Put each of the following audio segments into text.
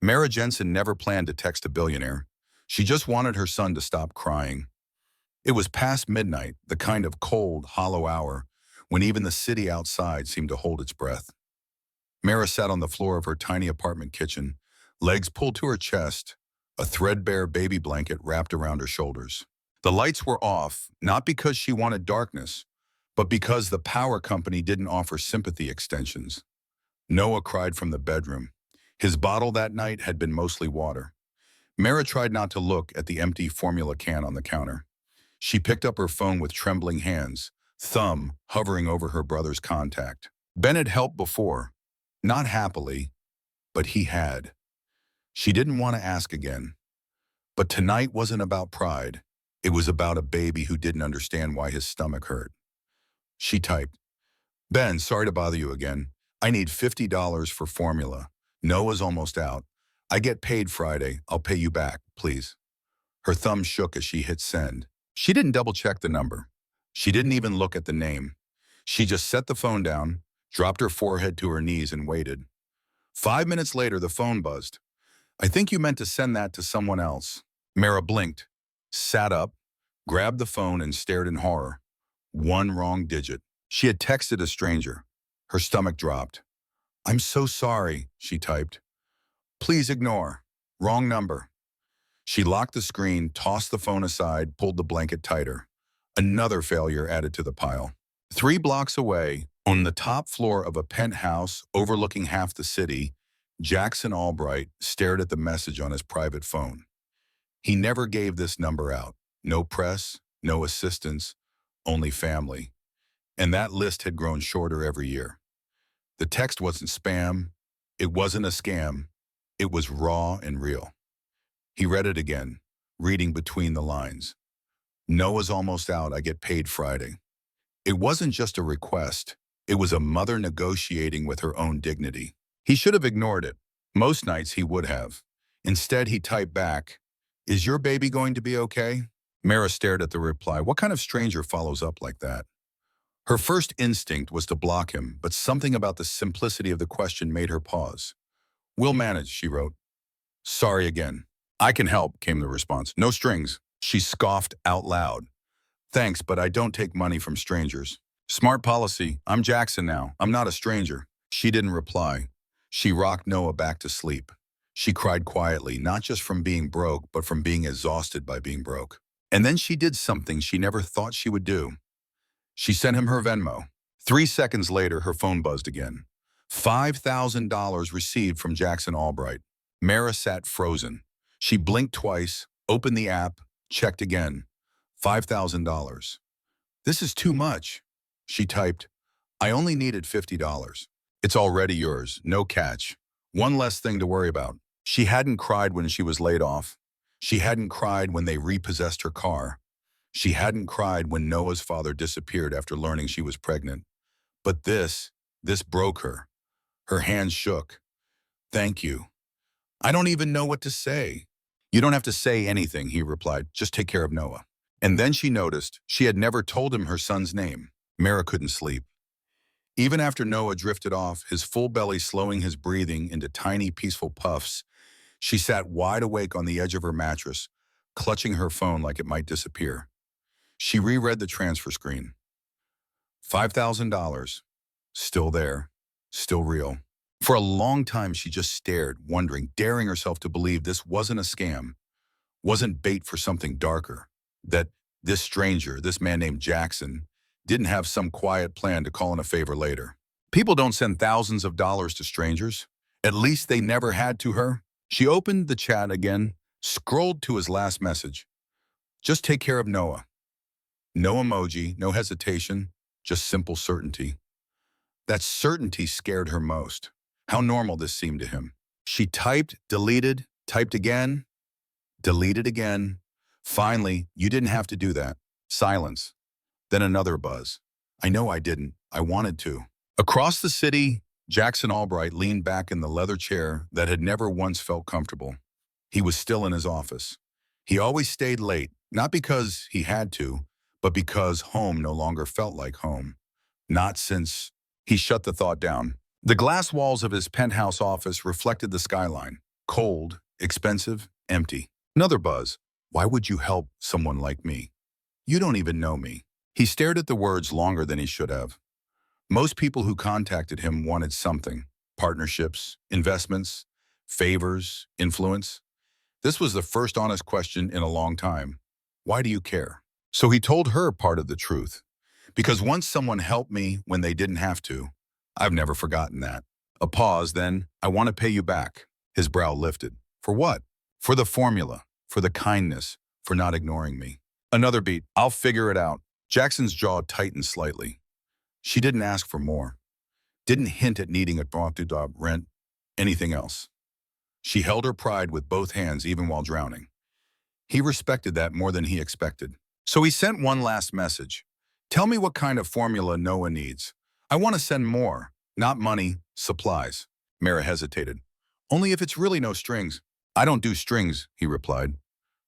Mara Jensen never planned to text a billionaire. She just wanted her son to stop crying. It was past midnight, the kind of cold, hollow hour when even the city outside seemed to hold its breath. Mara sat on the floor of her tiny apartment kitchen, legs pulled to her chest, a threadbare baby blanket wrapped around her shoulders. The lights were off, not because she wanted darkness, but because the power company didn't offer sympathy extensions. Noah cried from the bedroom. His bottle that night had been mostly water. Mara tried not to look at the empty formula can on the counter. She picked up her phone with trembling hands, thumb hovering over her brother's contact. Ben had helped before, not happily, but he had. She didn't want to ask again. But tonight wasn't about pride. It was about a baby who didn't understand why his stomach hurt. She typed, "Ben, sorry to bother you again. I need $50 for formula. Noah's almost out. I get paid Friday. I'll pay you back, please." Her thumb shook as she hit send. She didn't double-check the number. She didn't even look at the name. She just set the phone down, dropped her forehead to her knees, and waited. 5 minutes later, the phone buzzed. "I think you meant to send that to someone else." Mara blinked, sat up, grabbed the phone, and stared in horror. One wrong digit. She had texted a stranger. Her stomach dropped. "I'm so sorry," she typed. "Please ignore. Wrong number." She locked the screen, tossed the phone aside, pulled the blanket tighter. Another failure added to the pile. 3 blocks away, on the top floor of a penthouse overlooking half the city, Jackson Albright stared at the message on his private phone. He never gave this number out. No press, no assistance, only family. And that list had grown shorter every year. The text wasn't spam. It wasn't a scam. It was raw and real. He read it again, reading between the lines. "Noah's almost out. I get paid Friday." It wasn't just a request. It was a mother negotiating with her own dignity. He should have ignored it. Most nights he would have. Instead, he typed back, "Is your baby going to be okay?" Mara stared at the reply. What kind of stranger follows up like that? Her first instinct was to block him, but something about the simplicity of the question made her pause. "We'll manage," she wrote. "Sorry again." "I can help," came the response. "No strings." She scoffed out loud. "Thanks, but I don't take money from strangers." "Smart policy. I'm Jackson now. I'm not a stranger." She didn't reply. She rocked Noah back to sleep. She cried quietly, not just from being broke, but from being exhausted by being broke. And then she did something she never thought she would do. She sent him her Venmo. 3 seconds later, her phone buzzed again. $5,000 received from Jackson Albright. Mara sat frozen. She blinked twice, opened the app, checked again. $5,000. "This is too much." She typed, "I only needed $50. It's already yours, no catch. One less thing to worry about." She hadn't cried when she was laid off. She hadn't cried when they repossessed her car. She hadn't cried when Noah's father disappeared after learning she was pregnant. But this broke her. Her hands shook. "Thank you. I don't even know what to say." "You don't have to say anything," he replied. "Just take care of Noah." And then she noticed she had never told him her son's name. Mara couldn't sleep. Even after Noah drifted off, his full belly slowing his breathing into tiny, peaceful puffs, she sat wide awake on the edge of her mattress, clutching her phone like it might disappear. She reread the transfer screen. $5,000. Still there. Still real. For a long time, she just stared, wondering, daring herself to believe this wasn't a scam, wasn't bait for something darker, that this stranger, this man named Jackson, didn't have some quiet plan to call in a favor later. People don't send thousands of dollars to strangers. At least they never had to her. She opened the chat again, scrolled to his last message. "Just take care of Noah." No emoji, no hesitation, just simple certainty. That certainty scared her most. How normal this seemed to him. She typed, deleted, typed again, deleted again. Finally, "You didn't have to do that." Silence. Then another buzz. "I know I didn't. I wanted to." Across the city, Jackson Albright leaned back in the leather chair that had never once felt comfortable. He was still in his office. He always stayed late, not because he had to, but because home no longer felt like home. Not since... He shut the thought down. The glass walls of his penthouse office reflected the skyline. Cold, expensive, empty. Another buzz. Why would you help someone like me? You don't even know me. He stared at the words longer than he should have. Most people who contacted him wanted something. Partnerships, investments, favors, influence. This was the first honest question in a long time. Why do you care? So he told her part of the truth. Because once someone helped me when they didn't have to, I've never forgotten that. A pause, then, I want to pay you back. His brow lifted. For what? For the formula, for the kindness, for not ignoring me. Another beat. I'll figure it out. Jackson's jaw tightened slightly. She didn't ask for more. Didn't hint at needing a rent, anything else. She held her pride with both hands even while drowning. He respected that more than he expected. So he sent one last message. Tell me what kind of formula Noah needs. I want to send more, not money, supplies. Mara hesitated. Only if it's really no strings. I don't do strings, he replied.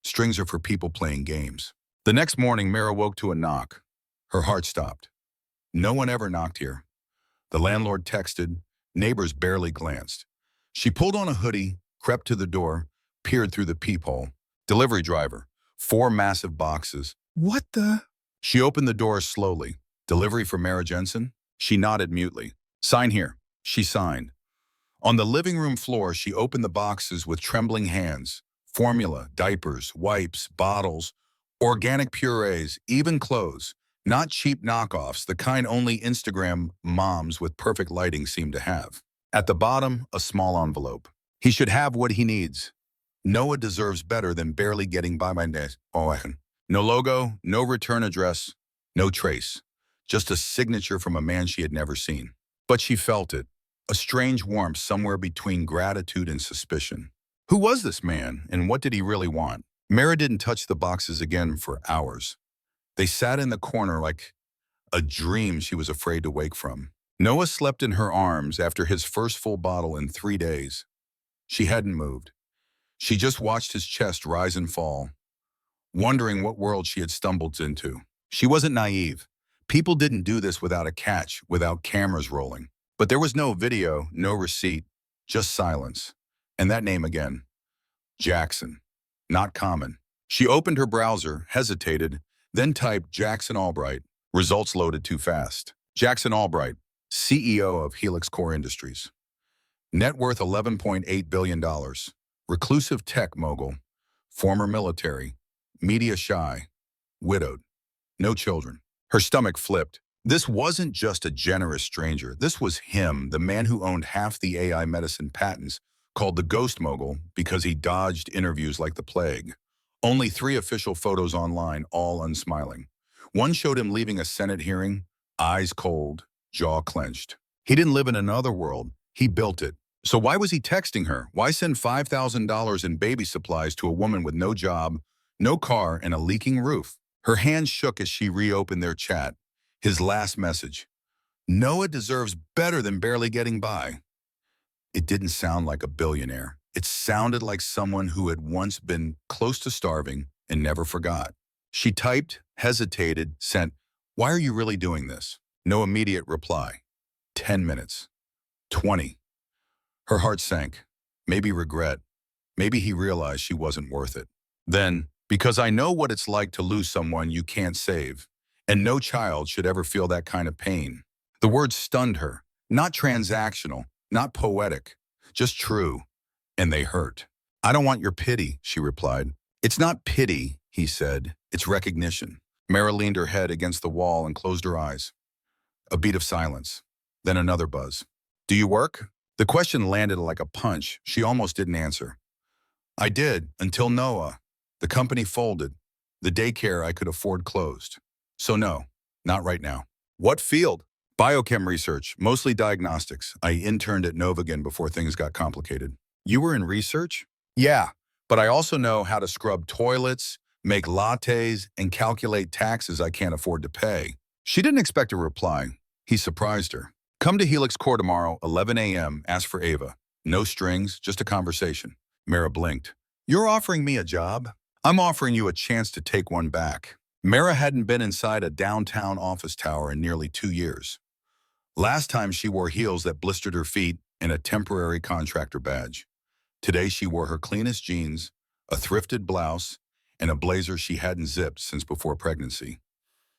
Strings are for people playing games. The next morning, Mara woke to a knock. Her heart stopped. No one ever knocked here. The landlord texted. Neighbors barely glanced. She pulled on a hoodie, crept to the door, peered through the peephole. Delivery driver. 4 massive boxes. What the? She opened the door slowly. Delivery for Mara Jensen? She nodded mutely. Sign here. She signed. On the living room floor, she opened the boxes with trembling hands. Formula, diapers, wipes, bottles, organic purees, even clothes. Not cheap knockoffs, the kind only Instagram moms with perfect lighting seem to have. At the bottom, a small envelope. He should have what he needs. Noah deserves better than barely getting by my nest. No logo, no return address, no trace. Just a signature from a man she had never seen. But she felt it. A strange warmth somewhere between gratitude and suspicion. Who was this man, and what did he really want? Mara didn't touch the boxes again for hours. They sat in the corner like a dream she was afraid to wake from. Noah slept in her arms after his first full bottle in 3 days. She hadn't moved. She just watched his chest rise and fall, wondering what world she had stumbled into. She wasn't naive. People didn't do this without a catch, without cameras rolling. But there was no video, no receipt, just silence. And that name again. Jackson. Not common. She opened her browser, hesitated, then typed Jackson Albright. Results loaded too fast. Jackson Albright, CEO of Helix Core Industries. Net worth $11.8 billion. Reclusive tech mogul. Former military. Media shy. Widowed. No children. Her stomach flipped. This wasn't just a generous stranger. This was him, the man who owned half the AI medicine patents, called the Ghost Mogul because he dodged interviews like the plague. Only 3 official photos online, all unsmiling. One showed him leaving a Senate hearing, eyes cold, jaw clenched. He didn't live in another world. He built it. So why was he texting her? Why send $5,000 in baby supplies to a woman with no job, no car, and a leaking roof? Her hands shook as she reopened their chat. His last message. Noah deserves better than barely getting by. It didn't sound like a billionaire. It sounded like someone who had once been close to starving and never forgot. She typed, hesitated, sent, "Why are you really doing this?" No immediate reply. 10 minutes. 20. Her heart sank. Maybe regret. Maybe he realized she wasn't worth it. Then, because I know what it's like to lose someone you can't save, and no child should ever feel that kind of pain. The words stunned her. Not transactional, not poetic, just true. And they hurt. I don't want your pity, she replied. It's not pity, he said. It's recognition. Mara leaned her head against the wall and closed her eyes. A beat of silence. Then another buzz. Do you work? The question landed like a punch. She almost didn't answer. I did, until Noah. The company folded. The daycare I could afford closed. So no, not right now. What field? Biochem research, mostly diagnostics. I interned at Novagen before things got complicated. You were in research? Yeah, but I also know how to scrub toilets, make lattes, and calculate taxes I can't afford to pay. She didn't expect a reply. He surprised her. Come to Helix Core tomorrow, 11 a.m., ask for Ava. No strings, just a conversation. Mara blinked. You're offering me a job? I'm offering you a chance to take one back. Mara hadn't been inside a downtown office tower in nearly 2 years. Last time she wore heels that blistered her feet and a temporary contractor badge. Today she wore her cleanest jeans, a thrifted blouse, and a blazer she hadn't zipped since before pregnancy.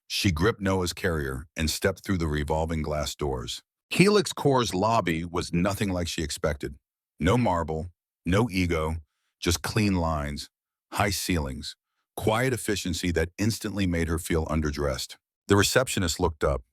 She gripped Noah's carrier and stepped through the revolving glass doors. Helix Core's lobby was nothing like she expected. No marble, no ego, just clean lines, high ceilings, quiet efficiency that instantly made her feel underdressed. The receptionist looked up.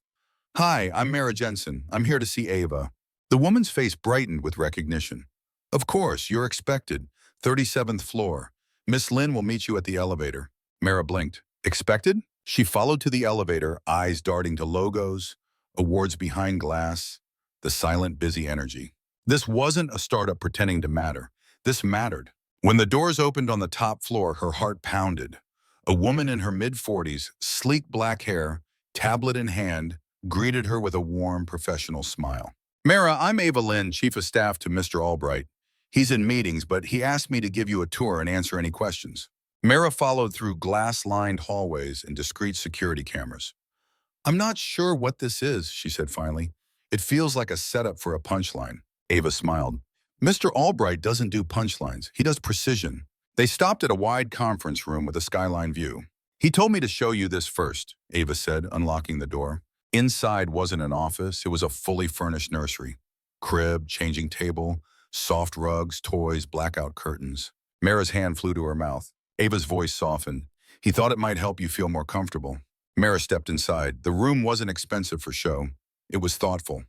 "Hi, I'm Mara Jensen. I'm here to see Ava." The woman's face brightened with recognition. "Of course, you're expected. 37th floor. Miss Lynn will meet you at the elevator." Mara blinked. "Expected?" She followed to the elevator, eyes darting to logos, awards behind glass, the silent, busy energy. This wasn't a startup pretending to matter. This mattered. When the doors opened on the top floor, her heart pounded. A woman in her mid-40s, sleek black hair, tablet in hand, greeted her with a warm, professional smile. "Mara, I'm Ava Lynn, Chief of Staff to Mr. Albright. He's in meetings, but he asked me to give you a tour and answer any questions." Mara followed through glass-lined hallways and discreet security cameras. "I'm not sure what this is," she said finally. "It feels like a setup for a punchline." Ava smiled. "Mr. Albright doesn't do punchlines. He does precision." They stopped at a wide conference room with a skyline view. "He told me to show you this first," Ava said, unlocking the door. Inside wasn't an office. It was a fully furnished nursery. Crib, changing table, soft rugs, toys, blackout curtains. Mara's hand flew to her mouth. Ava's voice softened. "He thought it might help you feel more comfortable." Mara stepped inside. The room wasn't expensive for show. It was thoughtful.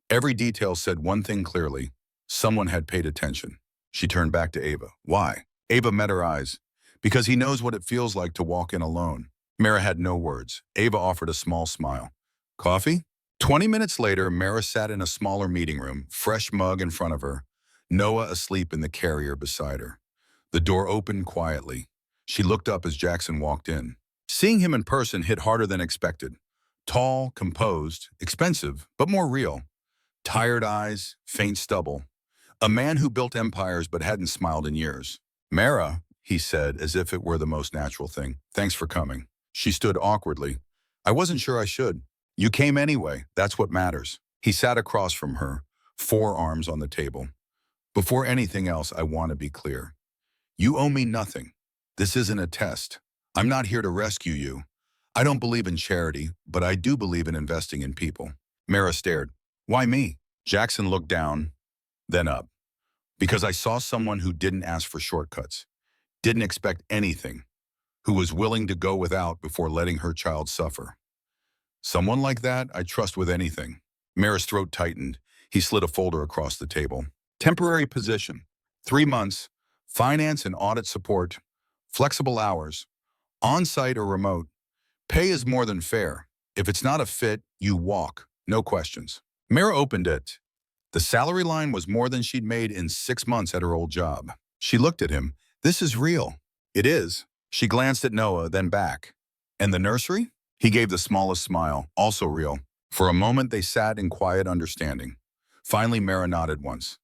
Every detail said one thing clearly. Someone had paid attention. She turned back to Ava. "Why?" Ava met her eyes. "Because he knows what it feels like to walk in alone." Mara had no words. Ava offered a small smile. "Coffee?" 20 minutes later, Mara sat in a smaller meeting room, fresh mug in front of her, Noah asleep in the carrier beside her. The door opened quietly. She looked up as Jackson walked in. Seeing him in person hit harder than expected. Tall, composed, expensive, but more real. Tired eyes, faint stubble. A man who built empires but hadn't smiled in years. "Mara," he said, as if it were the most natural thing. "Thanks for coming." She stood awkwardly. "I wasn't sure I should." "You came anyway. That's what matters." He sat across from her, forearms on the table. "Before anything else, I want to be clear. You owe me nothing. This isn't a test. I'm not here to rescue you. I don't believe in charity, but I do believe in investing in people." Mara stared. "Why me?" Jackson looked down, then up. "Because I saw someone who didn't ask for shortcuts, didn't expect anything, who was willing to go without before letting her child suffer. Someone like that I trust with anything." Mara's throat tightened. He slid a folder across the table. "Temporary position. 3 months. Finance and audit support. Flexible hours. On-site or remote. Pay is more than fair. If it's not a fit, you walk. No questions." Mara opened it. The salary line was more than she'd made in 6 months at her old job. She looked at him. "This is real." "It is." She glanced at Noah, then back. "And the nursery?" He gave the smallest smile. "Also real." For a moment, they sat in quiet understanding. Finally, Mara nodded once.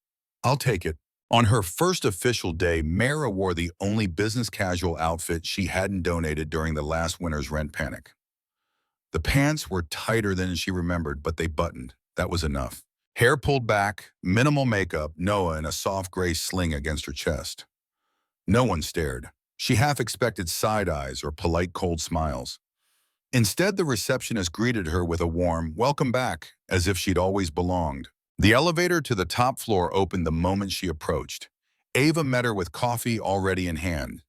"I'll take it." On her first official day, Mara wore the only business casual outfit she hadn't donated during the last winter's rent panic. The pants were tighter than she remembered, but they buttoned. That was enough. Hair pulled back, minimal makeup, Noah in a soft gray sling against her chest. No one stared. She half expected side eyes or polite cold smiles. Instead, the receptionist greeted her with a warm, "Welcome back," as if she'd always belonged. The elevator to the top floor opened the moment she approached. Ava met her with coffee already in hand.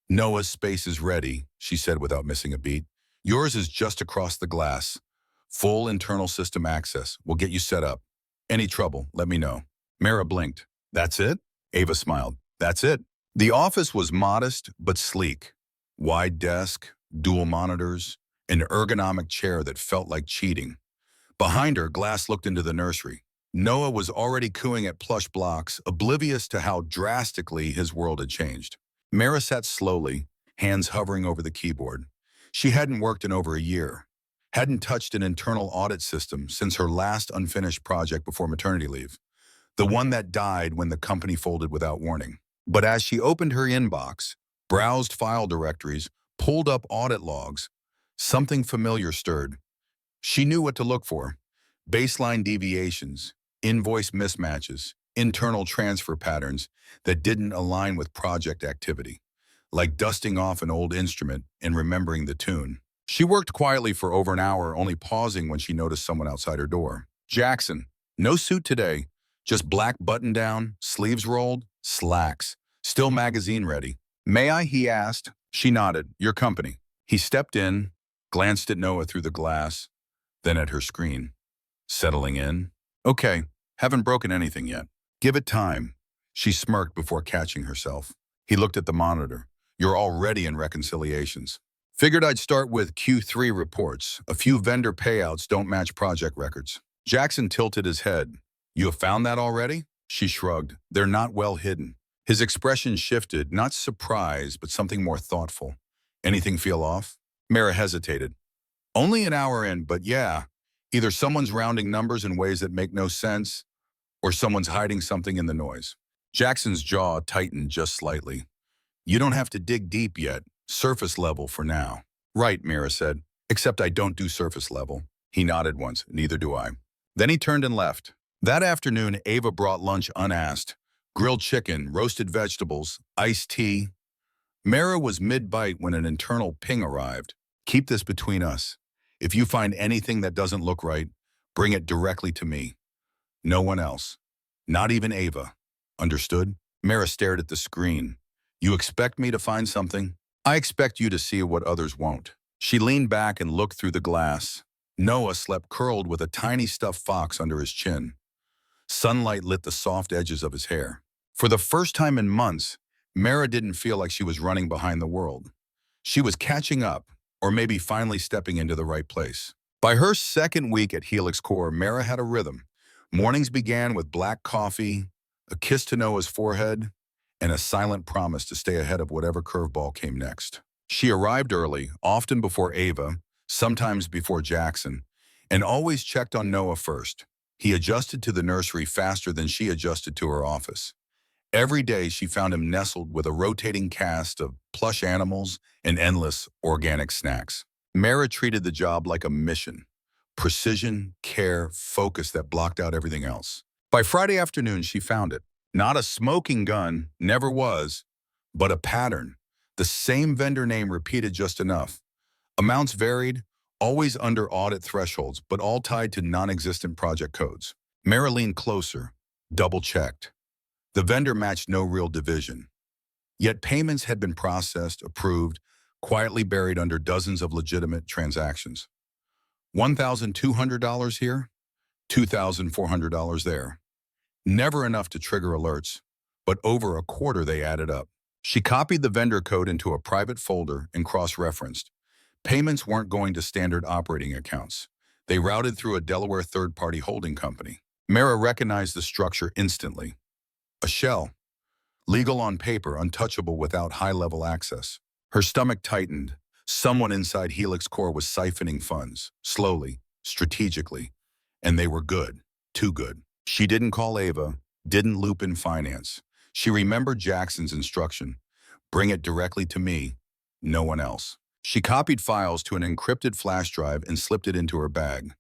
"Noah's space is ready," she said without missing a beat. "Yours is just across the glass. Full internal system access. We'll get you set up. Any trouble, let me know." Mara blinked. "That's it?" Ava smiled. "That's it." The office was modest but sleek. Wide desk, dual monitors, an ergonomic chair that felt like cheating. Behind her, glass looked into the nursery. Noah was already cooing at plush blocks, oblivious to how drastically his world had changed. Mara sat slowly, hands hovering over the keyboard. She hadn't worked in over a year, hadn't touched an internal audit system since her last unfinished project before maternity leave, the one that died when the company folded without warning. But as she opened her inbox, browsed file directories, pulled up audit logs, something familiar stirred. She knew what to look for: baseline deviations, invoice mismatches, internal transfer patterns that didn't align with project activity, like dusting off an old instrument and remembering the tune. She worked quietly for over an hour, only pausing when she noticed someone outside her door. Jackson, no suit today, just black button-down, sleeves rolled, slacks, still magazine ready. May I, he asked. She nodded. Your company. He stepped in, glanced at Noah through the glass, then at her screen. Settling in? Okay, haven't broken anything yet. Give it time. She smirked before catching herself. He looked at the monitor. You're already in reconciliations. Figured I'd start with Q3 reports. A few vendor payouts don't match project records. Jackson tilted his head. You have found that already? She shrugged. They're not well hidden. His expression shifted, not surprise, but something more thoughtful. Anything feel off? Mara hesitated. Only an hour in, but yeah. Either someone's rounding numbers in ways that make no sense, or someone's hiding something in the noise. Jackson's jaw tightened just slightly. You don't have to dig deep yet. Surface level for now. Right, Mira said. Except I don't do surface level. He nodded once. Neither do I. Then he turned and left. That afternoon, Ava brought lunch unasked. Grilled chicken, roasted vegetables, iced tea. Mara was mid-bite when an internal ping arrived. Keep this between us. If you find anything that doesn't look right, bring it directly to me. No one else. Not even Ava. Understood? Mara stared at the screen. You expect me to find something? I expect you to see what others won't. She leaned back and looked through the glass. Noah slept curled with a tiny stuffed fox under his chin. Sunlight lit the soft edges of his hair. For the first time in months, Mara didn't feel like she was running behind the world. She was catching up, or maybe finally stepping into the right place. By her second week at Helix Core, Mara had a rhythm. Mornings began with black coffee, a kiss to Noah's forehead, and a silent promise to stay ahead of whatever curveball came next. She arrived early, often before Ava, sometimes before Jackson, and always checked on Noah first. He adjusted to the nursery faster than she adjusted to her office. Every day she found him nestled with a rotating cast of plush animals and endless organic snacks. Mara treated the job like a mission. Precision, care, focus that blocked out everything else. By Friday afternoon, she found it. Not a smoking gun, never was, but a pattern. The same vendor name repeated just enough. Amounts varied, always under audit thresholds, but all tied to non-existent project codes. Mara leaned closer, double-checked. The vendor matched no real division. Yet payments had been processed, approved, quietly buried under dozens of legitimate transactions. $1,200 here, $2,400 there. Never enough to trigger alerts, but over a quarter they added up. She copied the vendor code into a private folder and cross-referenced. Payments weren't going to standard operating accounts. They routed through a Delaware third-party holding company. Mara recognized the structure instantly. A shell. Legal on paper, untouchable without high-level access. Her stomach tightened. Someone inside Helix Core was siphoning funds, slowly, strategically, and they were good, too good. She didn't call Ava, didn't loop in finance. She remembered Jackson's instruction. Bring it directly to me, no one else. She copied files to an encrypted flash drive and slipped it into her bag.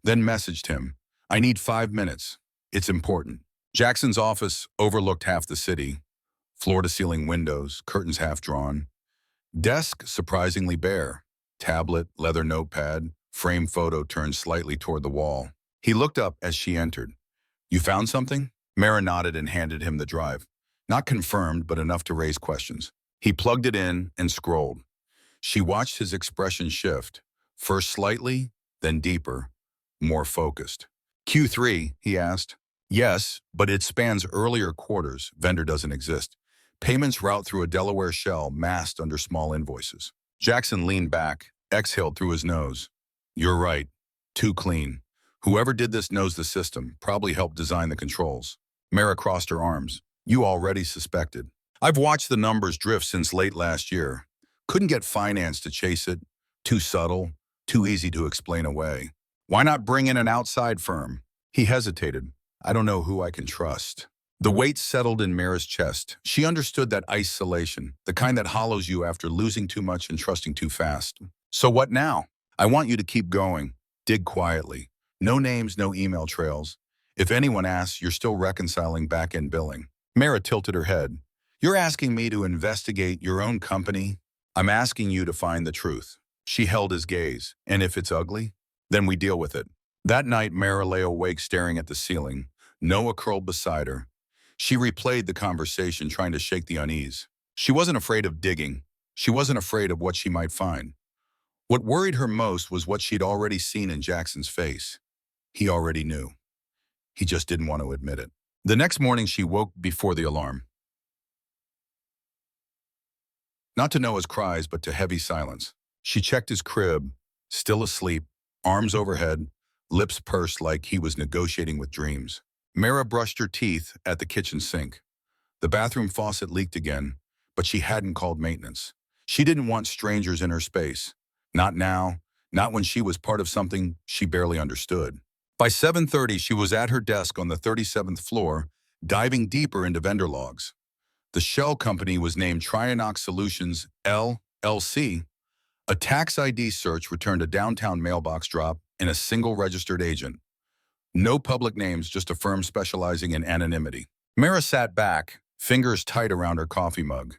Then messaged him, I need 5 minutes. It's important. Jackson's office overlooked half the city. Floor-to-ceiling windows, curtains half drawn. Desk surprisingly bare. Tablet, leather notepad, framed photo turned slightly toward the wall. He looked up as she entered. You found something? Mara nodded and handed him the drive. Not confirmed, but enough to raise questions. He plugged it in and scrolled. She watched his expression shift, first slightly, then deeper, more focused. Q3, he asked. Yes, but it spans earlier quarters. Vendor doesn't exist. Payments route through a Delaware shell masked under small invoices. Jackson leaned back, exhaled through his nose. You're right. Too clean. Whoever did this knows the system, probably helped design the controls. Mara crossed her arms. You already suspected. I've watched the numbers drift since late last year. Couldn't get finance to chase it. Too subtle, too easy to explain away. Why not bring in an outside firm? He hesitated. I don't know who I can trust. The weight settled in Mara's chest. She understood that isolation, the kind that hollows you after losing too much and trusting too fast. So what now? I want you to keep going. Dig quietly. No names, no email trails. If anyone asks, you're still reconciling back-end billing. Mara tilted her head. You're asking me to investigate your own company? I'm asking you to find the truth. She held his gaze. And if it's ugly, then we deal with it. That night, Mara lay awake staring at the ceiling. Noah curled beside her. She replayed the conversation, trying to shake the unease. She wasn't afraid of digging. She wasn't afraid of what she might find. What worried her most was what she'd already seen in Jackson's face. He already knew. He just didn't want to admit it. The next morning, she woke before the alarm. Not to Noah's cries, but to heavy silence. She checked his crib, still asleep, arms overhead, lips pursed like he was negotiating with dreams. Mara brushed her teeth at the kitchen sink. The bathroom faucet leaked again, but she hadn't called maintenance. She didn't want strangers in her space. Not now, not when she was part of something she barely understood. By 7:30, she was at her desk on the 37th floor, diving deeper into vendor logs. The shell company was named Trionox Solutions, LLC. A tax ID search returned a downtown mailbox drop and a single registered agent. No public names, just a firm specializing in anonymity. Mara sat back, fingers tight around her coffee mug.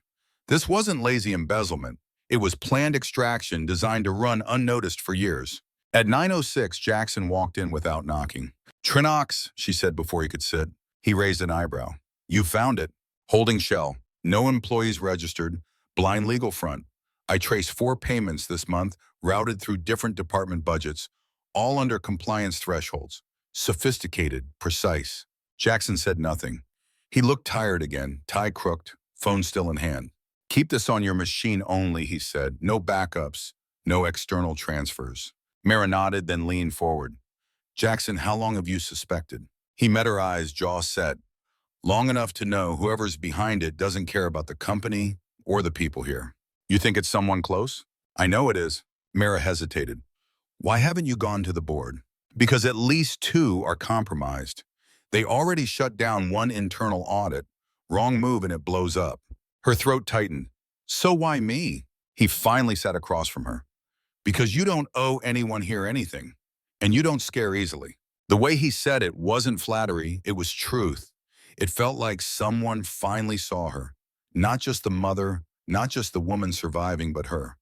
This wasn't lazy embezzlement. It was planned extraction designed to run unnoticed for years. At 9:06, Jackson walked in without knocking. Trinox, she said before he could sit. He raised an eyebrow. You found it. Holding shell. No employees registered. Blind legal front. I traced 4 payments this month, routed through different department budgets, all under compliance thresholds. Sophisticated, precise. Jackson said nothing. He looked tired again, tie crooked, phone still in hand. Keep this on your machine only, he said. No backups, no external transfers. Mara nodded, then leaned forward. Jackson, how long have you suspected? He met her eyes, jaw set. Long enough to know whoever's behind it doesn't care about the company or the people here. You think it's someone close? I know it is. Mara hesitated. Why haven't you gone to the board? Because at least 2 are compromised. They already shut down 1 internal audit. Wrong move and it blows up. Her throat tightened. So why me? He finally sat across from her. Because you don't owe anyone here anything. And you don't scare easily. The way he said it wasn't flattery, it was truth. It felt like someone finally saw her. Not just the mother, not just the woman surviving, but her.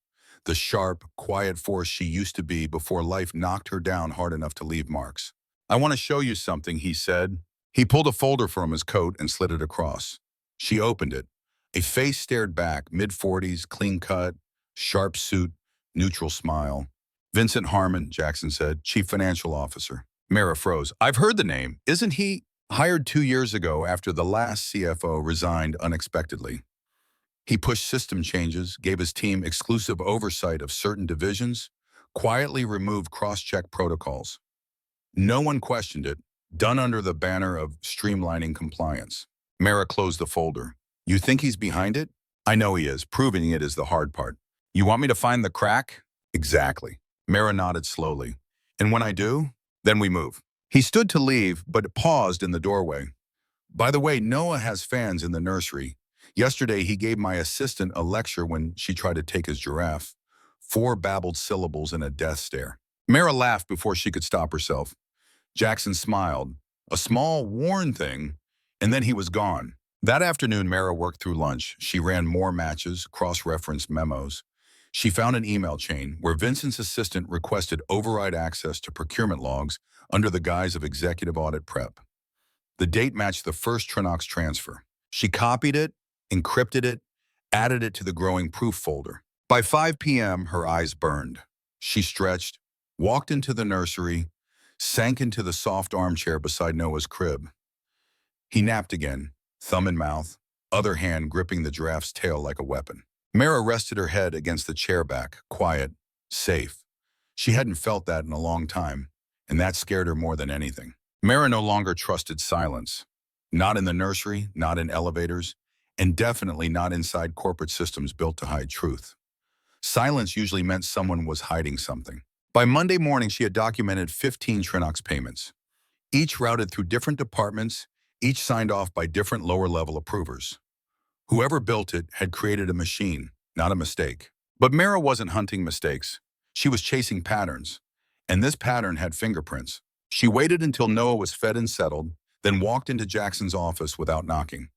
The sharp, quiet force she used to be before life knocked her down hard enough to leave marks. I want to show you something, he said. He pulled a folder from his coat and slid it across. She opened it. A face stared back, mid-40s, clean cut, sharp suit, neutral smile. Vincent Harmon, Jackson said, Chief Financial Officer. Mara froze. I've heard the name. Isn't he hired 2 years ago after the last CFO resigned unexpectedly? He pushed system changes, gave his team exclusive oversight of certain divisions, quietly removed cross-check protocols. No one questioned it, done under the banner of streamlining compliance. Mara closed the folder. You think he's behind it? I know he is. Proving it is the hard part. You want me to find the crack? Exactly. Mara nodded slowly. And when I do, then we move. He stood to leave, but paused in the doorway. By the way, Noah has fans in the nursery. Yesterday, he gave my assistant a lecture when she tried to take his giraffe. 4 babbled syllables and a death stare. Mara laughed before she could stop herself. Jackson smiled. A small, worn thing, and then he was gone. That afternoon, Mara worked through lunch. She ran more matches, cross-referenced memos. She found an email chain where Vincent's assistant requested override access to procurement logs under the guise of executive audit prep. The date matched the first Trinox transfer. She copied it, encrypted it, added it to the growing proof folder. By 5 p.m., her eyes burned. She stretched, walked into the nursery, sank into the soft armchair beside Noah's crib. He napped again, thumb in mouth, other hand gripping the giraffe's tail like a weapon. Mara rested her head against the chair back, quiet, safe. She hadn't felt that in a long time, and that scared her more than anything. Mara no longer trusted silence. Not in the nursery, not in elevators, and definitely not inside corporate systems built to hide truth. Silence usually meant someone was hiding something. By Monday morning, she had documented 15 Trinox payments, each routed through different departments, each signed off by different lower-level approvers. Whoever built it had created a machine, not a mistake. But Mara wasn't hunting mistakes. She was chasing patterns, and this pattern had fingerprints. She waited until Noah was fed and settled, then walked into Jackson's office without knocking.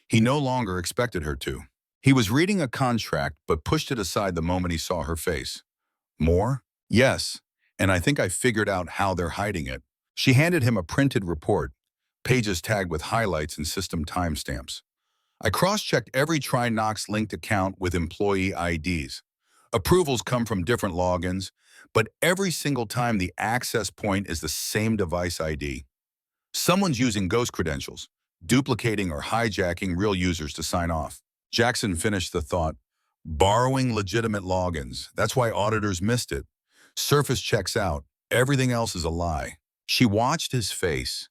He no longer expected her to. He was reading a contract but pushed it aside the moment he saw her face. More? Yes, and I think I figured out how they're hiding it. She handed him a printed report, pages tagged with highlights and system timestamps. I cross-checked every TriNox linked account with employee IDs. Approvals come from different logins, but every single time the access point is the same device ID. Someone's using ghost credentials, duplicating or hijacking real users to sign off. Jackson finished the thought. Borrowing legitimate logins. That's why auditors missed it. Surface checks out. Everything else is a lie. She watched his face.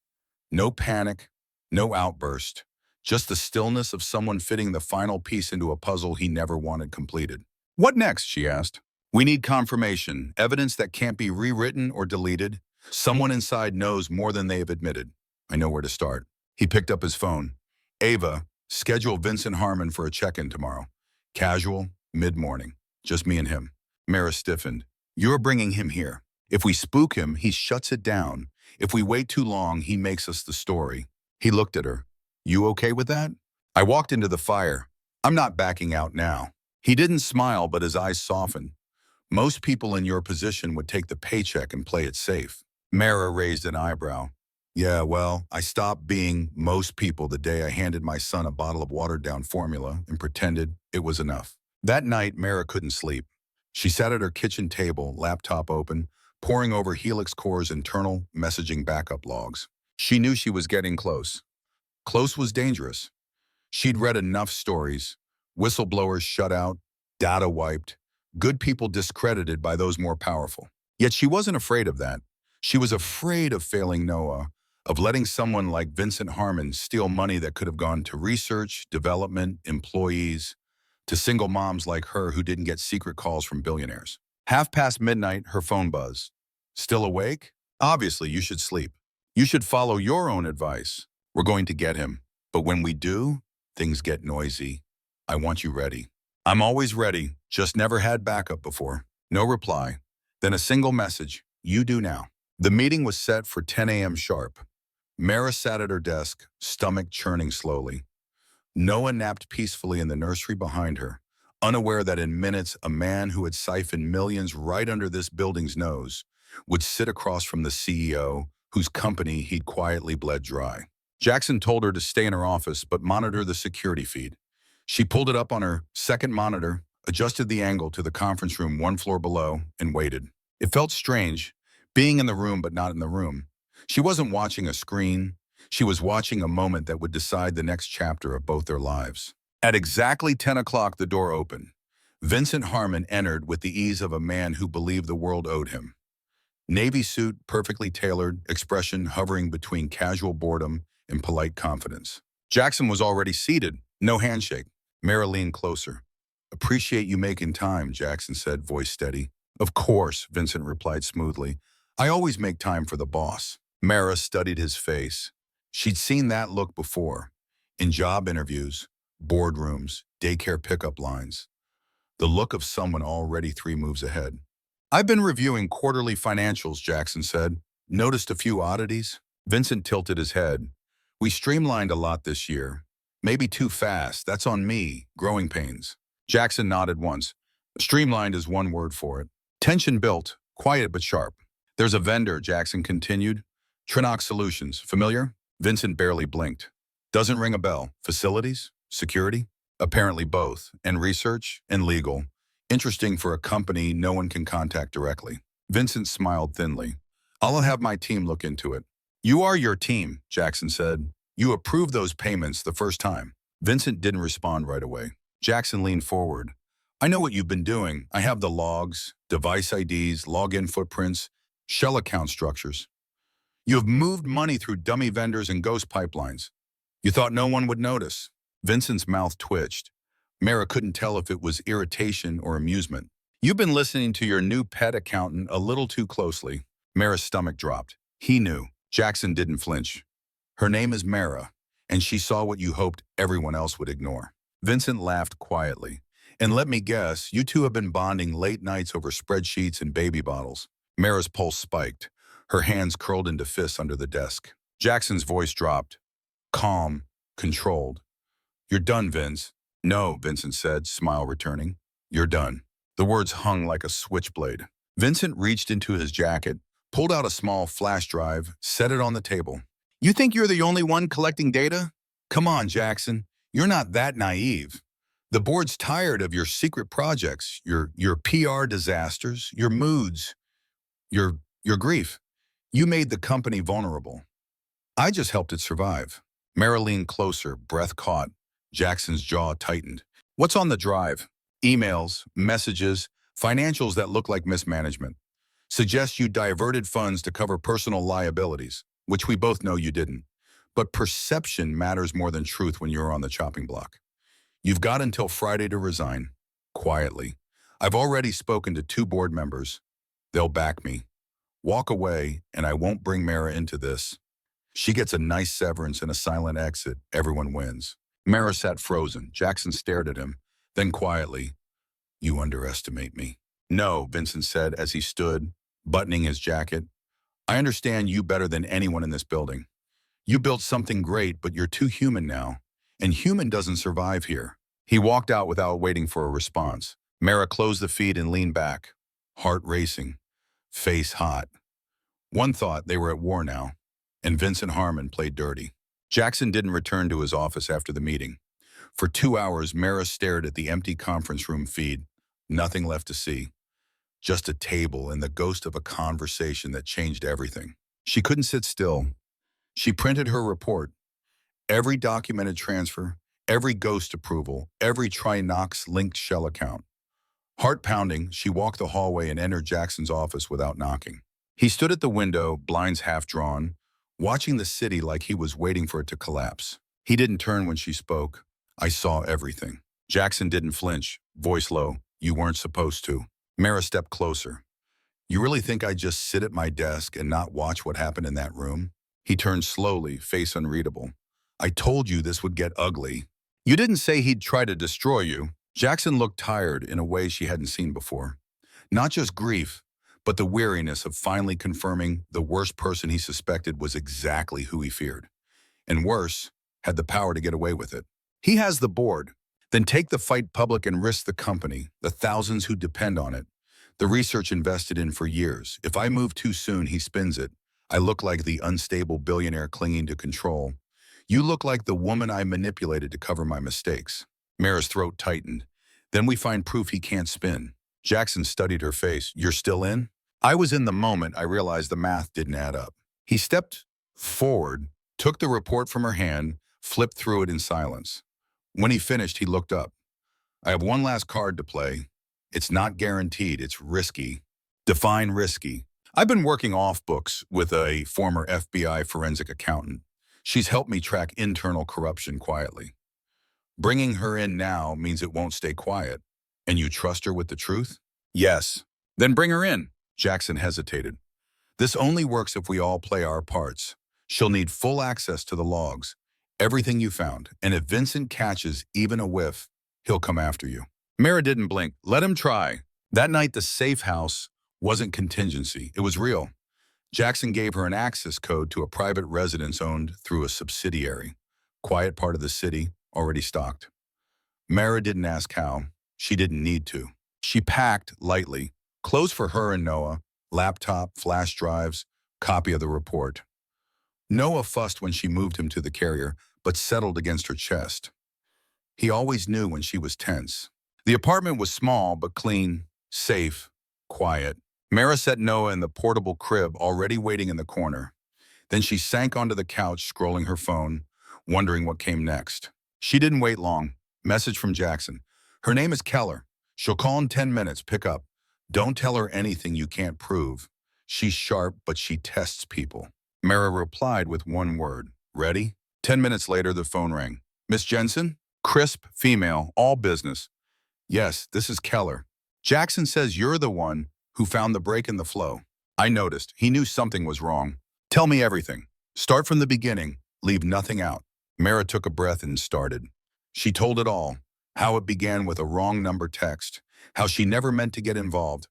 No panic, no outburst. Just the stillness of someone fitting the final piece into a puzzle he never wanted completed. What next, she asked. We need confirmation, evidence that can't be rewritten or deleted. Someone inside knows more than they have admitted. I know where to start. He picked up his phone. Ava, schedule Vincent Harmon for a check-in tomorrow. Casual, mid-morning. Just me and him. Mara stiffened. You're bringing him here. If we spook him, he shuts it down. If we wait too long, he makes us the story. He looked at her. You okay with that? I walked into the fire. I'm not backing out now. He didn't smile, but his eyes softened. Most people in your position would take the paycheck and play it safe. Mara raised an eyebrow. Yeah, well, I stopped being most people the day I handed my son a bottle of watered-down formula and pretended it was enough. That night, Mara couldn't sleep. She sat at her kitchen table, laptop open, poring over Helix Core's internal messaging backup logs. She knew she was getting close. Close was dangerous. She'd read enough stories. Whistleblowers shut out, data wiped, good people discredited by those more powerful. Yet she wasn't afraid of that. She was afraid of failing Noah, of letting someone like Vincent Harmon steal money that could have gone to research, development, employees, to single moms like her who didn't get secret calls from billionaires. midnight, her phone buzzed. Still awake? Obviously, you should sleep. You should follow your own advice. We're going to get him. But when we do, things get noisy. I want you ready. I'm always ready, just never had backup before. No reply. Then a single message. You do now. The meeting was set for 10 a.m. sharp. Mara sat at her desk, stomach churning slowly. Noah napped peacefully in the nursery behind her, unaware that in minutes a man who had siphoned millions right under this building's nose would sit across from the CEO, whose company he'd quietly bled dry. Jackson told her to stay in her office but monitor the security feed. She pulled it up on her second monitor, adjusted the angle to the conference room one floor below, and waited. It felt strange, being in the room but not in the room. She wasn't watching a screen. She was watching a moment that would decide the next chapter of both their lives. At exactly 10 o'clock, the door opened. Vincent Harmon entered with the ease of a man who believed the world owed him. Navy suit, perfectly tailored, expression hovering between casual boredom and polite confidence. Jackson was already seated, no handshake. Mara leaned closer. Appreciate you making time, Jackson said, voice steady. Of course, Vincent replied smoothly. I always make time for the boss. Mara studied his face. She'd seen that look before, in job interviews, boardrooms, daycare pickup lines. The look of someone already 3 moves ahead. I've been reviewing quarterly financials, Jackson said. Noticed a few oddities? Vincent tilted his head. We streamlined a lot this year. Maybe too fast. That's on me. Growing pains. Jackson nodded once. Streamlined is one word for it. Tension built, quiet but sharp. There's a vendor, Jackson continued. TriNox Solutions. Familiar? Vincent barely blinked. Doesn't ring a bell. Facilities? Security? Apparently both. And research? And legal. Interesting for a company no one can contact directly. Vincent smiled thinly. I'll have my team look into it. You are your team, Jackson said. You approved those payments the first time. Vincent didn't respond right away. Jackson leaned forward. I know what you've been doing. I have the logs, device IDs, login footprints, shell account structures. You have moved money through dummy vendors and ghost pipelines. You thought no one would notice. Vincent's mouth twitched. Mara couldn't tell if it was irritation or amusement. You've been listening to your new pet accountant a little too closely. Mara's stomach dropped. He knew. Jackson didn't flinch. Her name is Mara, and she saw what you hoped everyone else would ignore. Vincent laughed quietly. And let me guess, you two have been bonding late nights over spreadsheets and baby bottles. Mara's pulse spiked. her hands curled into fists under the desk. Jackson's voice dropped, calm, controlled. "You're done, Vince." "No," Vincent said, smile returning. "You're done." The words hung like a switchblade. Vincent reached into his jacket, pulled out a small flash drive, set it on the table. "You think you're the only one collecting data? Come on, Jackson. You're not that naive. The board's tired of your secret projects, your PR disasters, your moods, your grief. You made the company vulnerable. I just helped it survive." Mara leaned closer, breath caught. Jackson's jaw tightened. "What's on the drive?" "Emails, messages, financials that look like mismanagement. Suggest you diverted funds to cover personal liabilities, which we both know you didn't. But perception matters more than truth when you're on the chopping block. You've got until Friday to resign. Quietly. I've already spoken to 2 board members. They'll back me. Walk away, and I won't bring Mara into this. She gets a nice severance and a silent exit. Everyone wins." Mara sat frozen. Jackson stared at him. Then quietly, "You underestimate me." "No," Vincent said as he stood, buttoning his jacket. "I understand you better than anyone in this building. You built something great, but you're too human now. And human doesn't survive here." He walked out without waiting for a response. Mara closed the feed and leaned back, heart racing, face hot. One thought, they were at war now, and Vincent Harmon played dirty. Jackson didn't return to his office after the meeting. For 2 hours, Mara stared at the empty conference room feed. Nothing left to see. Just a table and the ghost of a conversation that changed everything. She couldn't sit still. She printed her report. Every documented transfer, every ghost approval, every Trinox-linked shell account. Heart pounding, she walked the hallway and entered Jackson's office without knocking. He stood at the window, blinds half drawn, watching the city like he was waiting for it to collapse. He didn't turn when she spoke. "I saw everything." Jackson didn't flinch, voice low. "You weren't supposed to." Mara stepped closer. "You really think I'd just sit at my desk and not watch what happened in that room?" He turned slowly, face unreadable. "I told you this would get ugly. You didn't say he'd try to destroy you." Jackson looked tired in a way she hadn't seen before. Not just grief, but the weariness of finally confirming the worst person he suspected was exactly who he feared. And worse, had the power to get away with it. "He has the board. Then take the fight public and risk the company, the thousands who depend on it, the research invested in for years. If I move too soon, he spins it. I look like the unstable billionaire clinging to control. You look like the woman I manipulated to cover my mistakes." Mara's throat tightened. "Then we find proof he can't spin." Jackson studied her face. "You're still in?" "I was in the moment I realized the math didn't add up." He stepped forward, took the report from her hand, flipped through it in silence. When he finished, he looked up. "I have one last card to play. It's not guaranteed, it's risky." Define risky. "I've been working off books with a former FBI forensic accountant. She's helped me track internal corruption quietly. Bringing her in now means it won't stay quiet. And you trust her with the truth?" "Yes." "Then bring her in." Jackson hesitated. "This only works if we all play our parts. She'll need full access to the logs, everything you found, and if Vincent catches even a whiff, he'll come after you." Mara didn't blink. "Let him try." That night, the safe house wasn't contingency. It was real. Jackson gave her an access code to a private residence owned through a subsidiary. Quiet part of the city, already stocked. Mara didn't ask how. She didn't need to. She packed lightly. Clothes for her and Noah, laptop, flash drives, copy of the report. Noah fussed when she moved him to the carrier, but settled against her chest. He always knew when she was tense. The apartment was small but clean, safe, quiet. Mara set Noah in the portable crib already waiting in the corner. Then she sank onto the couch, scrolling her phone, wondering what came next. She didn't wait long. Message from Jackson. "Her name is Keller. She'll call in 10 minutes. Pick up. Don't tell her anything you can't prove. She's sharp, but she tests people." Mara replied with one word. "Ready?" 10 minutes later, the phone rang. "Miss Jensen?" Crisp, female, all business. "Yes, this is Keller. Jackson says you're the one who found the break in the flow." I noticed. He knew something was wrong. "Tell me everything. Start from the beginning. Leave nothing out." Mara took a breath and started. She told it all. How it began with a wrong number text. How she never meant to get involved.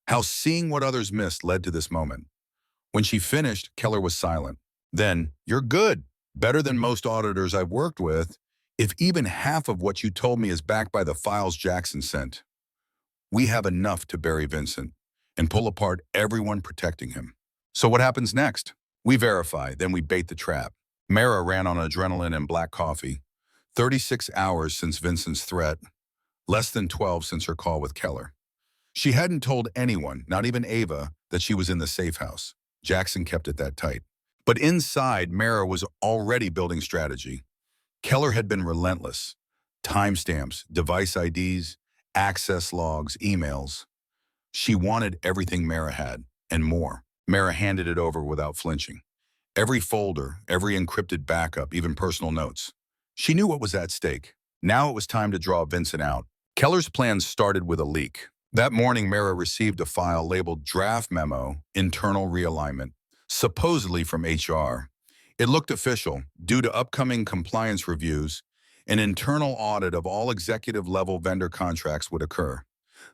How seeing what others missed led to this moment. When she finished, Keller was silent. Then, "You're good. Better than most auditors I've worked with. If even half of what you told me is backed by the files Jackson sent, we have enough to bury Vincent and pull apart everyone protecting him." So what happens next? We verify, then we bait the trap. Mara ran on adrenaline and black coffee. 36 hours since Vincent's threat, less than 12 since her call with Keller. She hadn't told anyone, not even Ava, that she was in the safe house. Jackson kept it that tight. But inside, Mara was already building strategy. Keller had been relentless. Timestamps, device IDs, access logs, emails. She wanted everything Mara had, and more. Mara handed it over without flinching. Every folder, every encrypted backup, even personal notes. She knew what was at stake. Now it was time to draw Vincent out. Keller's plans started with a leak. That morning, Mara received a file labeled Draft Memo, Internal Realignment, supposedly from HR. It looked official. Due to upcoming compliance reviews, an internal audit of all executive-level vendor contracts would occur.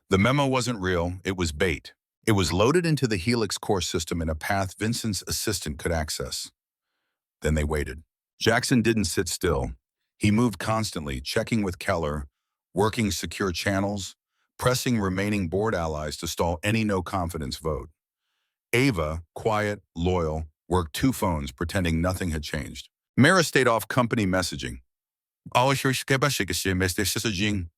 The memo wasn't real, it was bait. It was loaded into the Helix core system in a path Vincent's assistant could access. Then they waited. Jackson didn't sit still. He moved constantly, checking with Keller, working secure channels, pressing remaining board allies to stall any no-confidence vote. Ava, quiet, loyal, worked 2 phones, pretending nothing had changed. Mara stayed off company messaging,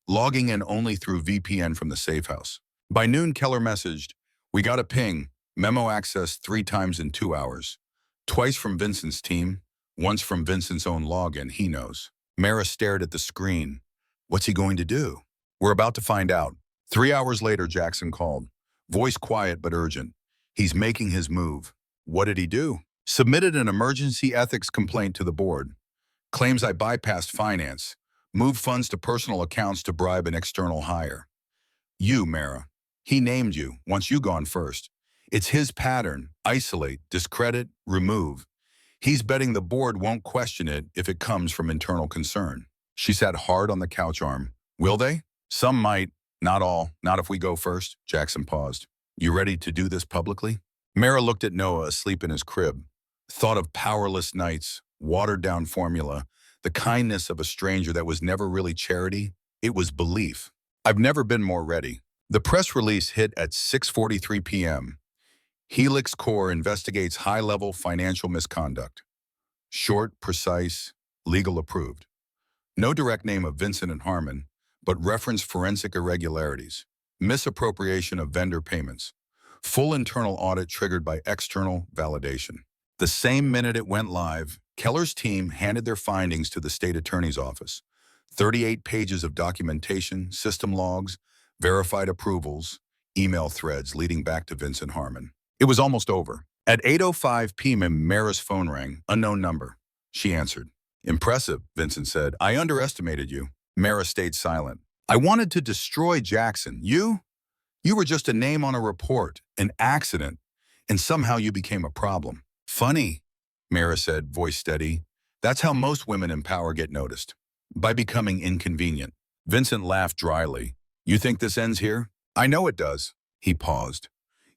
logging in only through VPN from the safe house. By noon, Keller messaged, "We got a ping, memo access 3 times in 2 hours. Twice from Vincent's team, once from Vincent's own login, he knows." Mara stared at the screen. What's he going to do? We're about to find out. 3 hours later, Jackson called. Voice quiet but urgent. He's making his move. What did he do? Submitted an emergency ethics complaint to the board. Claims I bypassed finance. Moved funds to personal accounts to bribe an external hire. You, Mara. He named you, once you gone first. It's his pattern. Isolate, discredit, remove. He's betting the board won't question it if it comes from internal concern. She sat hard on the couch arm. Will they? Some might. Not all. Not if we go first. Jackson paused. You ready to do this publicly? Mara looked at Noah asleep in his crib. Thought of powerless nights, watered-down formula, the kindness of a stranger that was never really charity. It was belief. I've never been more ready. The press release hit at 6:43 p.m. Helix Core investigates high-level financial misconduct. Short, precise, legal approved. No direct name of Vincent and Harmon, but reference forensic irregularities. Misappropriation of vendor payments. Full internal audit triggered by external validation. The same minute it went live, Keller's team handed their findings to the state attorney's office. 38 pages of documentation, system logs, verified approvals, email threads leading back to Vincent Harmon. It was almost over. At 8:05 p.m., Mara's phone rang, unknown number. She answered. Impressive, Vincent said. I underestimated you. Mara stayed silent. I wanted to destroy Jackson. You were just a name on a report, an accident, and somehow you became a problem. Funny, Mara said, voice steady. That's how most women in power get noticed. By becoming inconvenient. Vincent laughed dryly. You think this ends here? I know it does. He paused.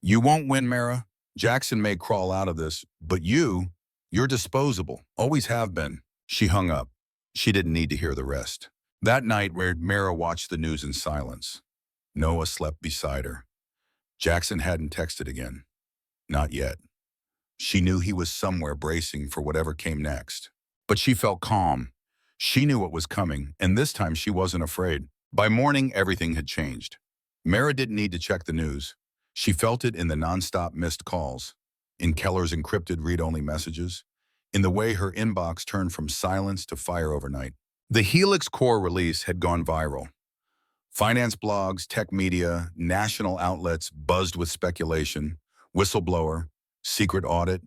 You won't win, Mara. Jackson may crawl out of this, but you're disposable. Always have been. She hung up. She didn't need to hear the rest. That night, Mara watched the news in silence. Noah slept beside her. Jackson hadn't texted again. Not yet. She knew he was somewhere bracing for whatever came next. But she felt calm. She knew what was coming, and this time she wasn't afraid. By morning, everything had changed. Mara didn't need to check the news. She felt it in the nonstop missed calls, in Keller's encrypted read-only messages, in the way her inbox turned from silence to fire overnight. The Helix Core release had gone viral. Finance blogs, tech media, national outlets buzzed with speculation, whistleblower, secret audit,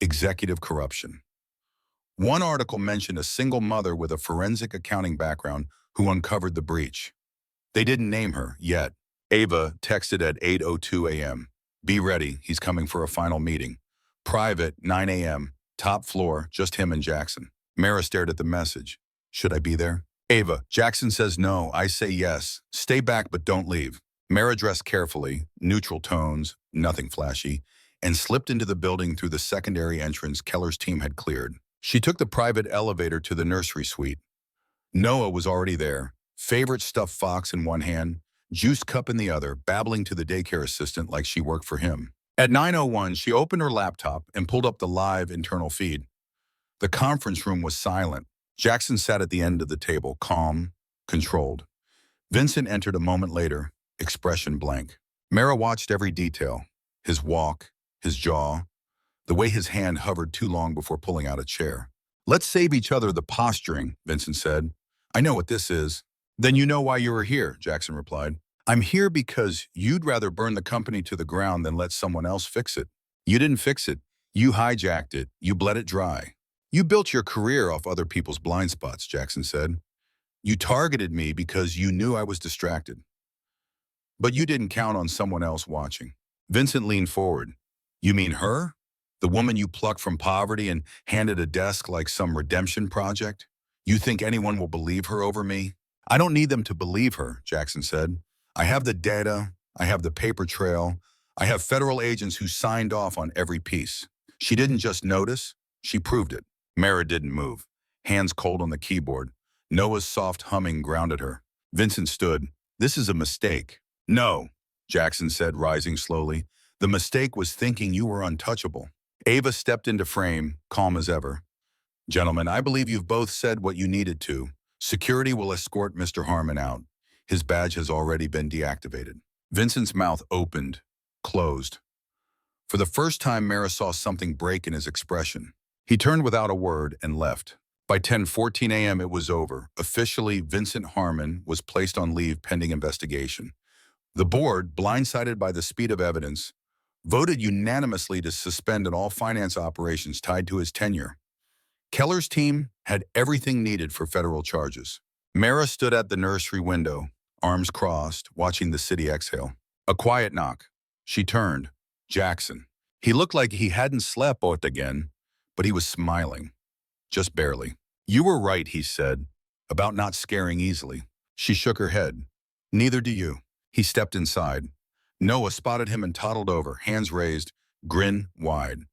executive corruption. One article mentioned a single mother with a forensic accounting background who uncovered the breach. They didn't name her yet. Ava texted at 8:02 a.m. Be ready, he's coming for a final meeting. Private, 9 a.m., top floor, just him and Jackson. Mara stared at the message. Should I be there? Ava, Jackson says no, I say yes. Stay back but don't leave. Mara dressed carefully, neutral tones, nothing flashy. and slipped into the building through the secondary entrance Keller's team had cleared. She took the private elevator to the nursery suite. Noah was already there, favorite stuffed fox in one hand, juice cup in the other, babbling to the daycare assistant like she worked for him. At 9:01, she opened her laptop and pulled up the live internal feed. The conference room was silent. Jackson sat at the end of the table, calm, controlled. Vincent entered a moment later, expression blank. Mara watched every detail, his walk, his jaw, the way his hand hovered too long before pulling out a chair. "Let's save each other the posturing," Vincent said. "I know what this is." "Then you know why you are here," Jackson replied. "I'm here because you'd rather burn the company to the ground than let someone else fix it." "You didn't fix it. You hijacked it. You bled it dry. You built your career off other people's blind spots," Jackson said. "You targeted me because you knew I was distracted. But you didn't count on someone else watching." Vincent leaned forward. "You mean her? The woman you plucked from poverty and handed a desk like some redemption project? You think anyone will believe her over me?" "I don't need them to believe her," Jackson said. "I have the data. I have the paper trail. I have federal agents who signed off on every piece. She didn't just notice. She proved it." Mara didn't move, hands cold on the keyboard. Noah's soft humming grounded her. Vincent stood. "This is a mistake." "No," Jackson said, rising slowly. "The mistake was thinking you were untouchable." Ava stepped into frame, calm as ever. "Gentlemen, I believe you've both said what you needed to. Security will escort Mr. Harmon out. His badge has already been deactivated." Vincent's mouth opened, closed. For the first time, Mara saw something break in his expression. He turned without a word and left. By 10:14 a.m. it was over. Officially, Vincent Harmon was placed on leave pending investigation. The board, blindsided by the speed of evidence, voted unanimously to suspend all finance operations tied to his tenure. Keller's team had everything needed for federal charges. Mara stood at the nursery window, arms crossed, watching the city exhale. A quiet knock. She turned. Jackson. He looked like he hadn't slept both again, but he was smiling. Just barely. "You were right," he said, "about not scaring easily." She shook her head. "Neither do you." He stepped inside. Noah spotted him and toddled over, hands raised, grin wide.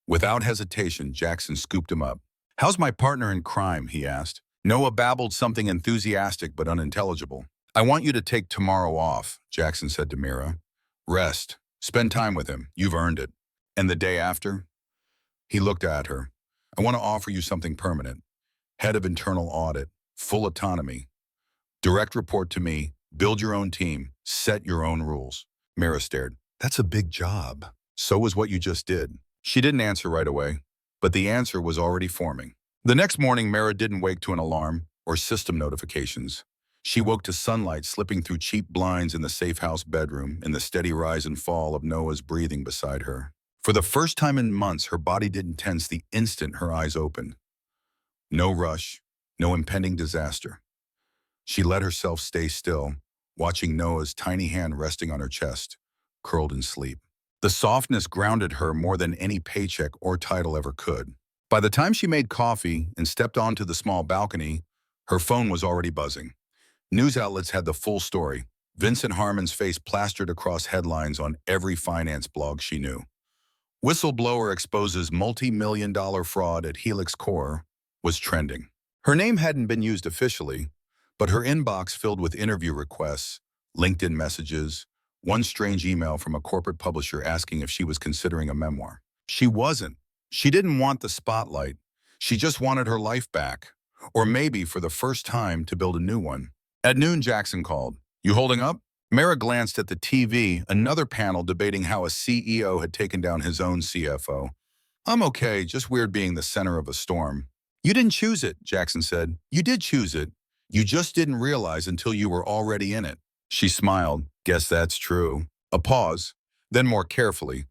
Without hesitation, Jackson scooped him up. "How's my partner in crime?" he asked. Noah babbled something enthusiastic but unintelligible. "I want you to take tomorrow off," Jackson said to Mira. "Rest. Spend time with him. You've earned it." "And the day after?" He looked at her. "I want to offer you something permanent. Head of internal audit, full autonomy. Direct report to me, build your own team, set your own rules." Mira stared. "That's a big job." "So was what you just did." She didn't answer right away, but the answer was already forming. The next morning, Mara didn't wake to an alarm or system notifications. She woke to sunlight slipping through cheap blinds in the safe house bedroom and the steady rise and fall of Noah's breathing beside her. For the first time in months, her body didn't tense the instant her eyes opened. No rush, no impending disaster. She let herself stay still, watching Noah's tiny hand resting on her chest, curled in sleep. The softness grounded her more than any paycheck or title ever could. By the time she made coffee and stepped onto the small balcony, her phone was already buzzing. News outlets had the full story. Vincent Harmon's face plastered across headlines on every finance blog she knew. "Whistleblower exposes multi-million-dollar fraud at Helix Core" was trending. Her name hadn't been used officially, but her inbox filled with interview requests, LinkedIn messages, one strange email from a corporate publisher asking if she was considering a memoir. She wasn't. She didn't want the spotlight. She just wanted her life back, or maybe for the first time to build a new one. At noon, Jackson called. "You holding up?" Mara glanced at the TV, another panel debating how a CEO had taken down his own CFO. "I'm okay, just weird being the center of a storm." "You didn't choose it," Jackson said. "You did choose it. You just didn't realize until you were already in it." She smiled. "Guess that's true." A pause, then more carefully.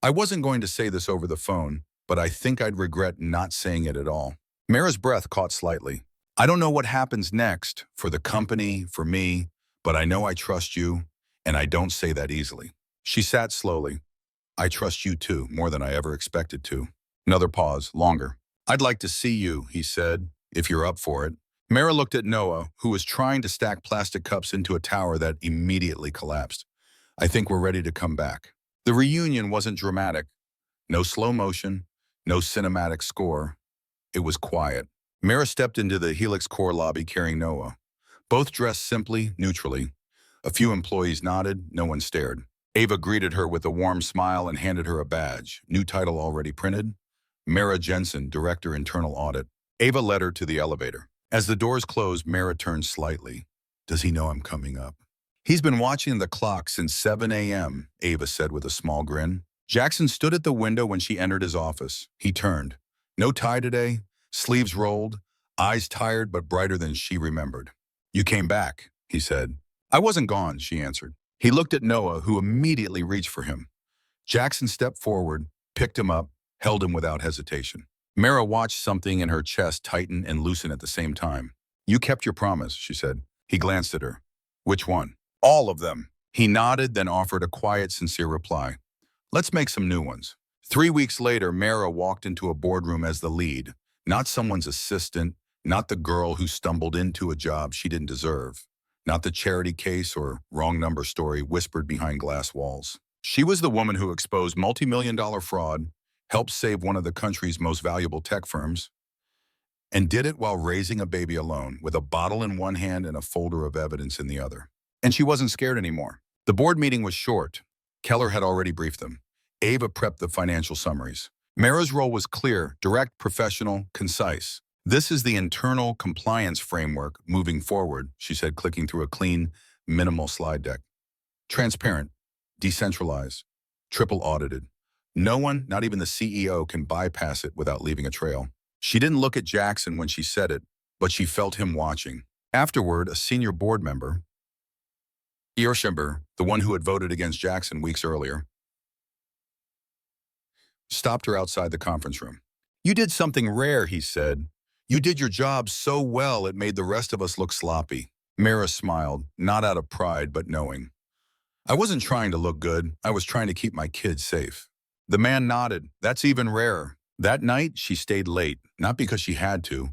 "I wasn't going to say this over the phone, but I think I'd regret not saying it at all." Mara's breath caught slightly. "I don't know what happens next, for the company, for me, but I know I trust you, and I don't say that easily." She sat slowly. "I trust you too, more than I ever expected to." Another pause, longer. "I'd like to see you," he said, "if you're up for it." Mara looked at Noah, who was trying to stack plastic cups into a tower that immediately collapsed. "I think we're ready to come back." The reunion wasn't dramatic, No slow motion, no cinematic score. It was quiet. Mara stepped into the Helix Core lobby carrying Noah. Both dressed simply, neutrally. A few employees nodded, no one stared. Ava greeted her with a warm smile and handed her a badge. New title already printed. Mara Jensen, Director Internal Audit. Ava led her to the elevator. As the doors closed, Mara turned slightly. Does he know I'm coming up? He's been watching the clock since 7 a.m., Ava said with a small grin. Jackson stood at the window when she entered his office. He turned. No tie today, sleeves rolled, eyes tired but brighter than she remembered. You came back, he said. I wasn't gone, she answered. He looked at Noah, who immediately reached for him. Jackson stepped forward, picked him up, held him without hesitation. Mara watched something in her chest tighten and loosen at the same time. You kept your promise, she said. He glanced at her. Which one? All of them. He nodded, then offered a quiet, sincere reply. Let's make some new ones. 3 weeks later, Mara walked into a boardroom as the lead, not someone's assistant, not the girl who stumbled into a job she didn't deserve, not the charity case or wrong number story whispered behind glass walls. She was the woman who exposed multi-million-dollar fraud, helped save one of the country's most valuable tech firms, and did it while raising a baby alone, with a bottle in one hand and a folder of evidence in the other. And she wasn't scared anymore. The board meeting was short. Keller had already briefed them. Ava prepped the financial summaries. Mara's role was clear, direct, professional, concise. This is the internal compliance framework moving forward, she said, clicking through a clean, minimal slide deck. Transparent, decentralized, triple audited. No one, not even the CEO, can bypass it without leaving a trail. She didn't look at Jackson when she said it, but she felt him watching. Afterward, a senior board member, Earshimber, the one who had voted against Jackson weeks earlier, stopped her outside the conference room. You did something rare, he said. You did your job so well it made the rest of us look sloppy. Mara smiled, not out of pride, but knowing. I wasn't trying to look good. I was trying to keep my kids safe. The man nodded. That's even rarer. That night, she stayed late, not because she had to,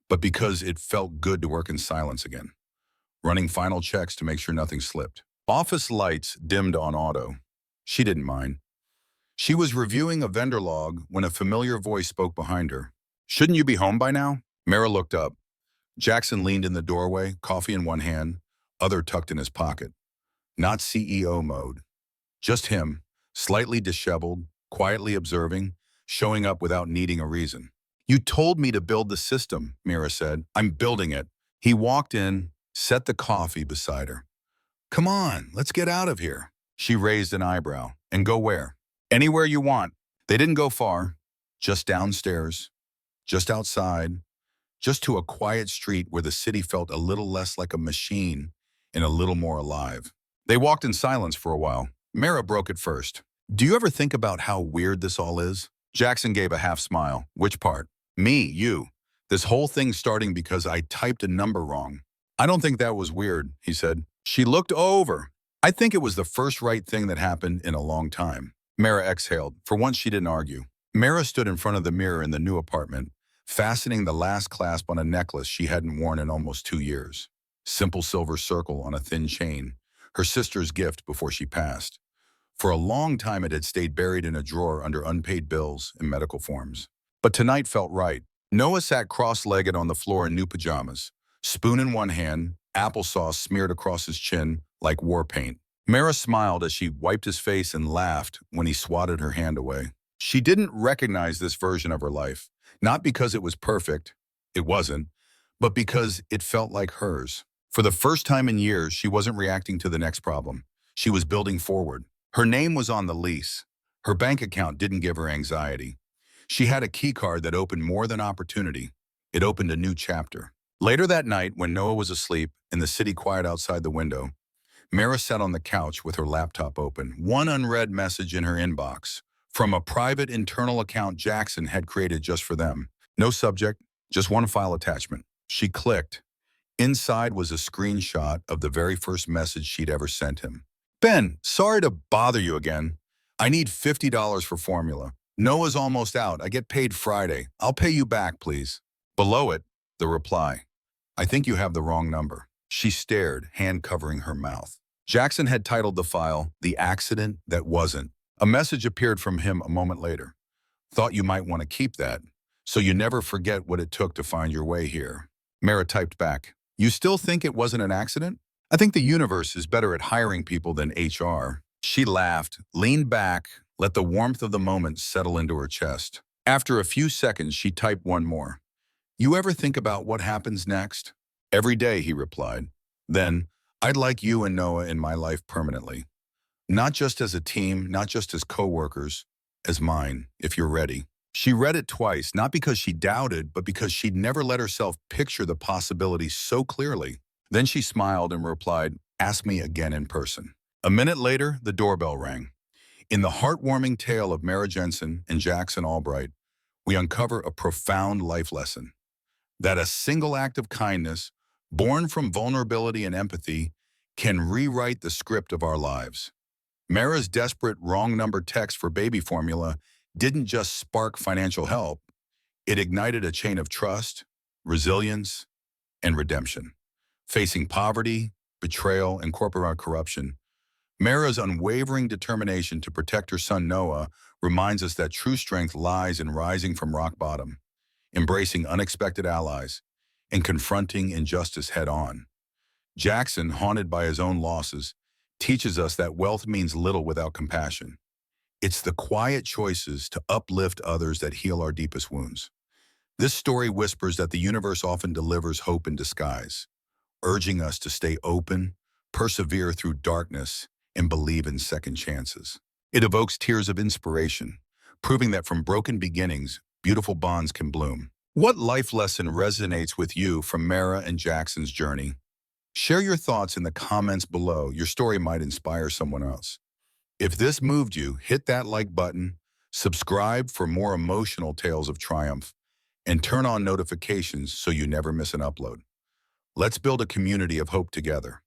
but because it felt good to work in silence again, running final checks to make sure nothing slipped. Office lights dimmed on auto. She didn't mind. She was reviewing a vendor log when a familiar voice spoke behind her. Shouldn't you be home by now? Mara looked up. Jackson leaned in the doorway, coffee in one hand, other tucked in his pocket. Not CEO mode. Just him, slightly disheveled, quietly observing, showing up without needing a reason. You told me to build the system, Mara said. I'm building it. He walked in, set the coffee beside her. Come on, let's get out of here. She raised an eyebrow. And go where? Anywhere you want. They didn't go far. Just downstairs. Just outside. Just to a quiet street where the city felt a little less like a machine and a little more alive. They walked in silence for a while. Mara broke it first. Do you ever think about how weird this all is? Jackson gave a half smile. Which part? Me, you. This whole thing starting because I typed a number wrong. I don't think that was weird, he said. She looked over. I think it was the first right thing that happened in a long time. Mara exhaled. For once, she didn't argue. Mara stood in front of the mirror in the new apartment, fastening the last clasp on a necklace she hadn't worn in almost 2 years. Simple silver circle on a thin chain, her sister's gift before she passed. For a long time, it had stayed buried in a drawer under unpaid bills and medical forms. But tonight felt right. Noah sat cross-legged on the floor in new pajamas, spoon in one hand, applesauce smeared across his chin like war paint. Mara smiled as she wiped his face and laughed when he swatted her hand away. She didn't recognize this version of her life, not because it was perfect, it wasn't, but because it felt like hers. For the first time in years, she wasn't reacting to the next problem. She was building forward. Her name was on the lease. Her bank account didn't give her anxiety. She had a key card that opened more than opportunity. It opened a new chapter. Later that night, when Noah was asleep and the city quiet outside the window, Mara sat on the couch with her laptop open, one unread message in her inbox, from a private internal account Jackson had created just for them. No subject, just one file attachment. She clicked. Inside was a screenshot of the very first message she'd ever sent him. Ben, sorry to bother you again. I need $50 for formula. Noah's almost out. I get paid Friday. I'll pay you back, please. Below it, the reply. I think you have the wrong number. She stared, hand covering her mouth. Jackson had titled the file, The Accident That Wasn't. A message appeared from him a moment later. Thought you might want to keep that, so you never forget what it took to find your way here. Mara typed back, "You still think it wasn't an accident? I think the universe is better at hiring people than HR." She laughed, leaned back, let the warmth of the moment settle into her chest. After a few seconds, she typed one more. "You ever think about what happens next?" "Every day," he replied. "Then, I'd like you and Noah in my life permanently. Not just as a team, not just as co-workers, as mine, if you're ready." She read it twice, not because she doubted, but because she'd never let herself picture the possibility so clearly. Then she smiled and replied, "Ask me again in person." A minute later, the doorbell rang. In the heartwarming tale of Mara Jensen and Jackson Albright, we uncover a profound life lesson. That a single act of kindness, born from vulnerability and empathy, can rewrite the script of our lives. Mara's desperate wrong number text for baby formula didn't just spark financial help, it ignited a chain of trust, resilience, and redemption. Facing poverty, betrayal, and corporate corruption, Mara's unwavering determination to protect her son Noah reminds us that true strength lies in rising from rock bottom, embracing unexpected allies, and confronting injustice head-on. Jackson, haunted by his own losses, teaches us that wealth means little without compassion. It's the quiet choices to uplift others that heal our deepest wounds. This story whispers that the universe often delivers hope in disguise, urging us to stay open, persevere through darkness, and believe in second chances. It evokes tears of inspiration, proving that from broken beginnings, beautiful bonds can bloom. What life lesson resonates with you from Mara and Jackson's journey? Share your thoughts in the comments below. Your story might inspire someone else. If this moved you, hit that like button, subscribe for more emotional tales of triumph, and turn on notifications so you never miss an upload. Let's build a community of hope together.